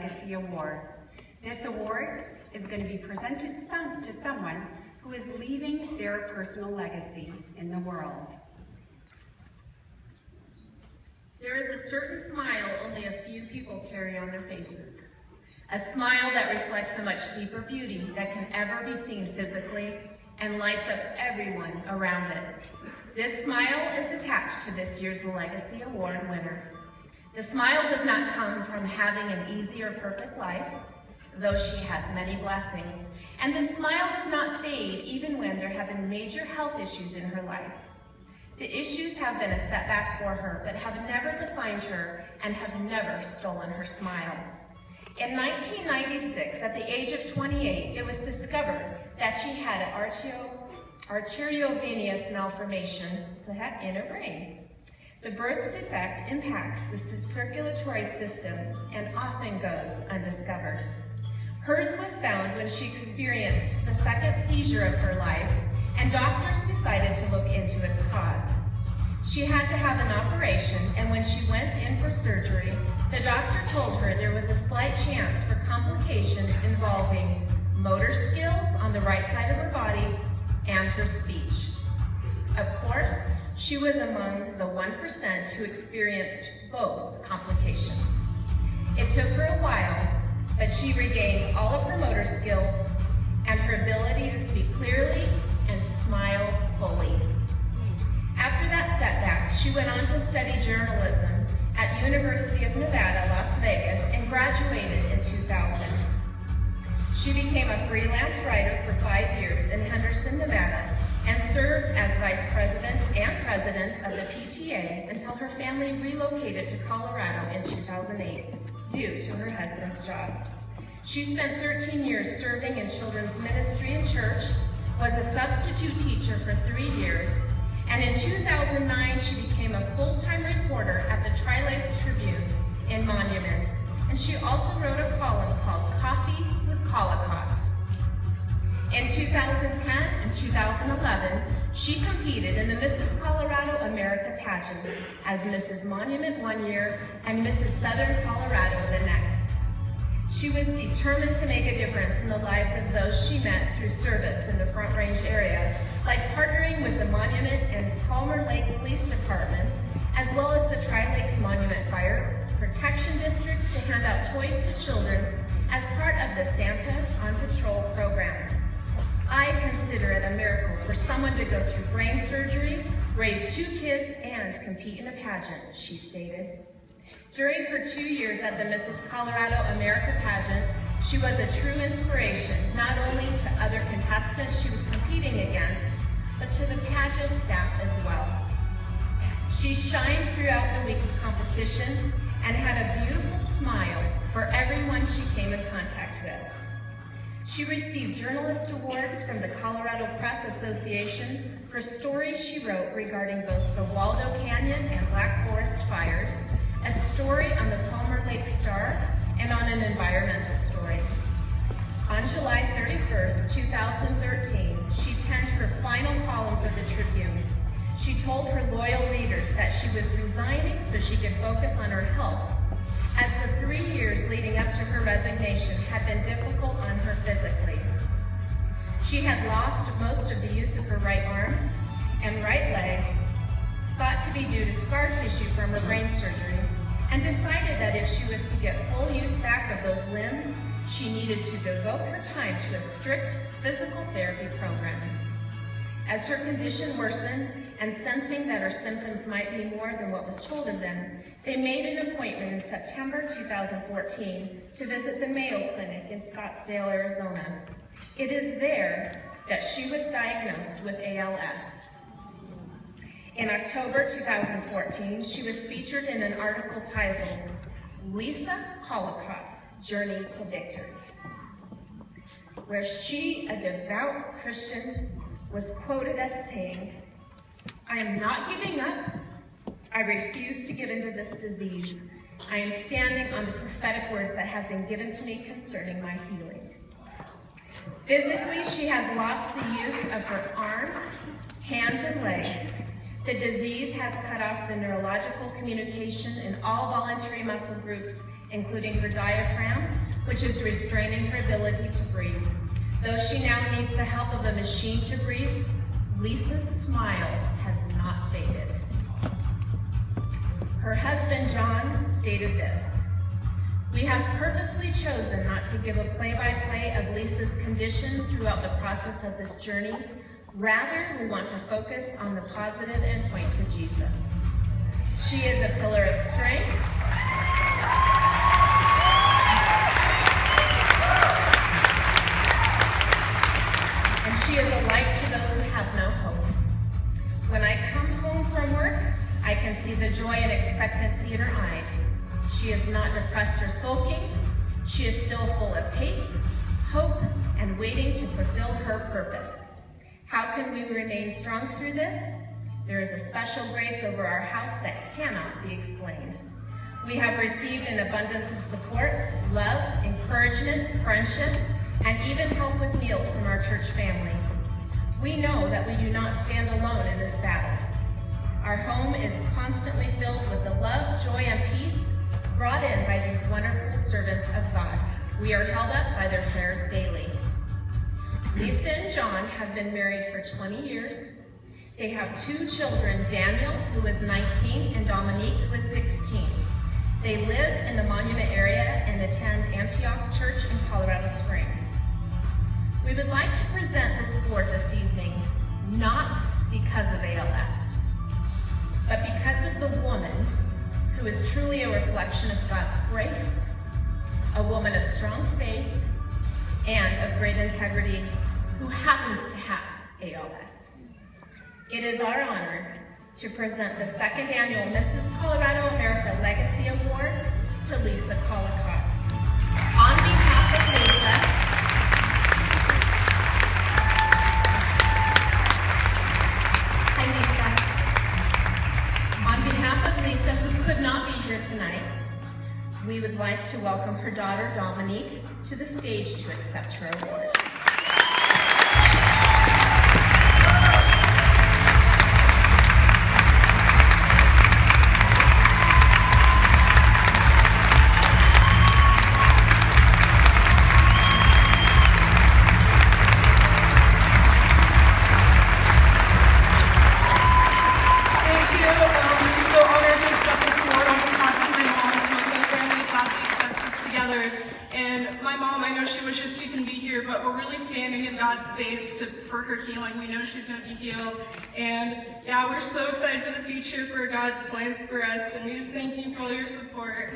Legacy Award. This award is going to be presented to someone who is leaving their personal legacy in the world. There is a certain smile only a few people carry on their faces. A smile that reflects a much deeper beauty that can ever be seen physically and lights up everyone around it. This smile is attached to this year's Legacy Award winner. The smile does not come from having an easy or perfect life, though she has many blessings. And the smile does not fade even when there have been major health issues in her life. The issues have been a setback for her, but have never defined her and have never stolen her smile. In 1996, at the age of 28, it was discovered that she had an arteriovenous malformation in her brain. The birth defect impacts the circulatory system and often goes undiscovered. Hers was found when she experienced the second seizure of her life, and doctors decided to look into its cause. She had to have an operation, and when she went in for surgery, the doctor told her there was a slight chance for complications involving motor skills on the right side of her body and her speech. Of course, she was among the 1% who experienced both complications. It took her a while, but she regained all of her motor skills and her ability to speak clearly and smile fully. After that setback, she went on to study journalism at University of Nevada, Las Vegas, and graduated in 2000. She became a freelance writer for 5 years in Henderson, Nevada, and served as vice president and president of the PTA until her family relocated to Colorado in 2008 due to her husband's job. She spent 13 years serving in children's ministry and church, was a substitute teacher for 3 years, and in 2009 she became a full-time reporter at the Tri-Lakes Tribune in Monument, and she also wrote a column called Coffee with Collacott. In 2010 and 2011, she competed in the Mrs. Colorado America pageant as Mrs. Monument one year and Mrs. Southern Colorado the next. She was determined to make a difference in the lives of those she met through service in the Front Range area, like partnering with the Monument and Palmer Lake Police Departments, as well as the Tri-Lakes Monument Fire Protection District to hand out toys to children as part of the Santa on Patrol program. I consider it a miracle for someone to go through brain surgery, raise 2 kids, and compete in a pageant, she stated. During her 2 years at the Mrs. Colorado America pageant, she was a true inspiration, not only to other contestants she was competing against, but to the pageant staff as well. She shined throughout the week of competition and had a beautiful smile for everyone she came in contact with. She received journalist awards from the Colorado Press Association for stories she wrote regarding both the Waldo Canyon and Black Forest fires, a story on the Palmer Lake Star, and on an environmental story. On July 31st, 2013, she penned her final column for the Tribune. She told her loyal readers that she was resigning so she could focus on her health, as the 3 years leading up to her resignation had been difficult on her physically. She had lost most of the use of her right arm and right leg, thought to be due to scar tissue from her brain surgery, and decided that if she was to get full use back of those limbs, she needed to devote her time to a strict physical therapy program. As her condition worsened, and sensing that her symptoms might be more than what was told of them, they made an appointment in September 2014 to visit the Mayo Clinic in Scottsdale, Arizona. It is there that she was diagnosed with ALS. In October 2014, she was featured in an article titled, Lisa Collacott's Journey to Victory, where she, a devout Christian, was quoted as saying, "I am not giving up. I refuse to give into this disease. I am standing on the prophetic words that have been given to me concerning my healing." Physically, she has lost the use of her arms, hands, and legs. The disease has cut off the neurological communication in all voluntary muscle groups including her diaphragm, which is restraining her ability to breathe. Though she now needs the help of a machine to breathe, Lisa's smile has not faded. Her husband, John, stated this: "We have purposely chosen not to give a play-by-play of Lisa's condition throughout the process of this journey. Rather, we want to focus on the positive and point to Jesus. She is a pillar of strength, and she is a light to those who have no hope. When I come home from work, I can see the joy and expectancy in her eyes. She is not depressed or sulking. She is still full of faith, hope, and waiting to fulfill her purpose. How can we remain strong through this? There is a special grace over our house that cannot be explained. We have received an abundance of support, love, encouragement, friendship, and even help with meals from our church family. We know that we do not stand alone in this battle. Our home is constantly filled with the love, joy, and peace brought in by these wonderful servants of God. We are held up by their prayers daily. Lisa and John have been married for 20 years. They have 2 children, Daniel, who is 19, and Dominique, who is 16. They live in the Monument area and attend Antioch Church in Colorado Springs. We would like to present this board this evening, not because of ALS, but because of the woman who is truly a reflection of God's grace, a woman of strong faith and of great integrity who happens to have ALS. It is our honor to present the 2nd annual Mrs. Colorado America Legacy Award to Lisa Collacott. On behalf of Lisa, hi Lisa. On behalf of Lisa, who could not be here tonight, we would like to welcome her daughter, Dominique, to the stage to accept her award. But we're really standing in God's faith for her healing. We know she's going to be healed. And yeah, we're so excited for the future, for God's plans for us. And we just thank you for all your support.